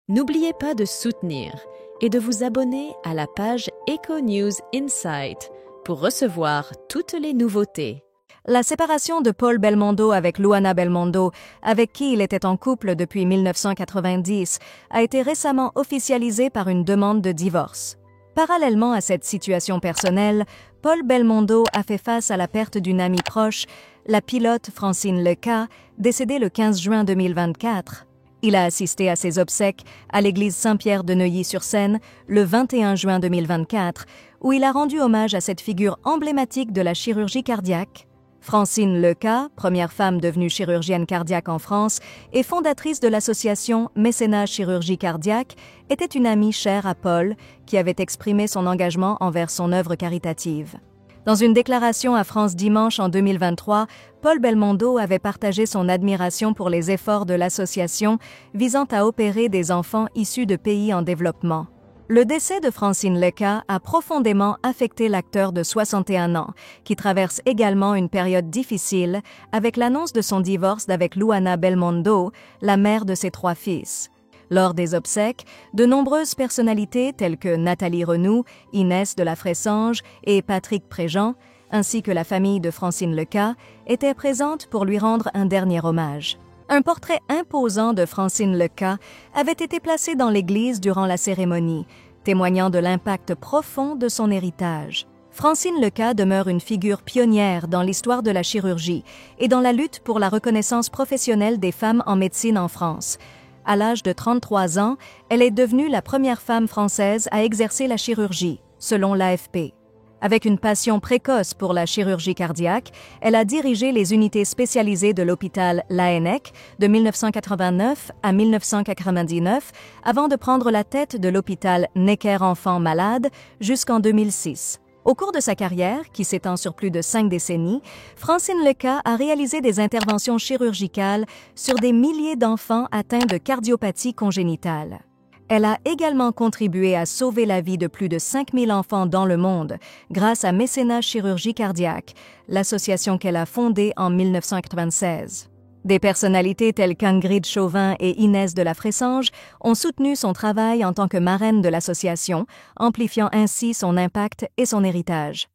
N'oubliez pas de soutenir et de vous abonner à la page Eco News Insight pour recevoir toutes les nouveautés. La séparation de Paul Belmondo avec Luana Belmondo, avec qui il était en couple depuis 1990, a été récemment officialisée par une demande de divorce. Parallèlement à cette situation personnelle, Paul Belmondo a fait face à la perte d'une amie proche, la pilote Francine Leca, décédée le 15 juin 2024. Il a assisté à ses obsèques à l'église Saint-Pierre de Neuilly-sur-Seine le 21 juin 2024, où il a rendu hommage à cette figure emblématique de la chirurgie cardiaque. Francine Leca, première femme devenue chirurgienne cardiaque en France et fondatrice de l'association Mécénat Chirurgie Cardiaque, était une amie chère à Paul, qui avait exprimé son engagement envers son œuvre caritative. Dans une déclaration à France Dimanche en 2023, Paul Belmondo avait partagé son admiration pour les efforts de l'association visant à opérer des enfants issus de pays en développement. Le décès de Francine Leca a profondément affecté l'acteur de 61 ans, qui traverse également une période difficile avec l'annonce de son divorce d'avec Luana Belmondo, la mère de ses 3 fils. Lors des obsèques, de nombreuses personnalités telles que Nathalie Renou, Inès de la Fressange et Patrick Préjean, ainsi que la famille de Francine Leca, étaient présentes pour lui rendre un dernier hommage. Un portrait imposant de Francine Leca avait été placé dans l'église durant la cérémonie, témoignant de l'impact profond de son héritage. Francine Leca demeure une figure pionnière dans l'histoire de la chirurgie et dans la lutte pour la reconnaissance professionnelle des femmes en médecine en France. À l'âge de 33 ans, elle est devenue la première femme française à exercer la chirurgie, selon l'AFP. Avec une passion précoce pour la chirurgie cardiaque, elle a dirigé les unités spécialisées de l'hôpital Laennec de 1989 à 1999 avant de prendre la tête de l'hôpital Necker-Enfants Malades jusqu'en 2006. Au cours de sa carrière, qui s'étend sur plus de 5 décennies, Francine Leca a réalisé des interventions chirurgicales sur des milliers d'enfants atteints de cardiopathie congénitale. Elle a également contribué à sauver la vie de plus de 5000 enfants dans le monde grâce à Mécénat Chirurgie Cardiaque, l'association qu'elle a fondée en 1996. Des personnalités telles qu'Ingrid Chauvin et Inès de la Fressange ont soutenu son travail en tant que marraine de l'association, amplifiant ainsi son impact et son héritage.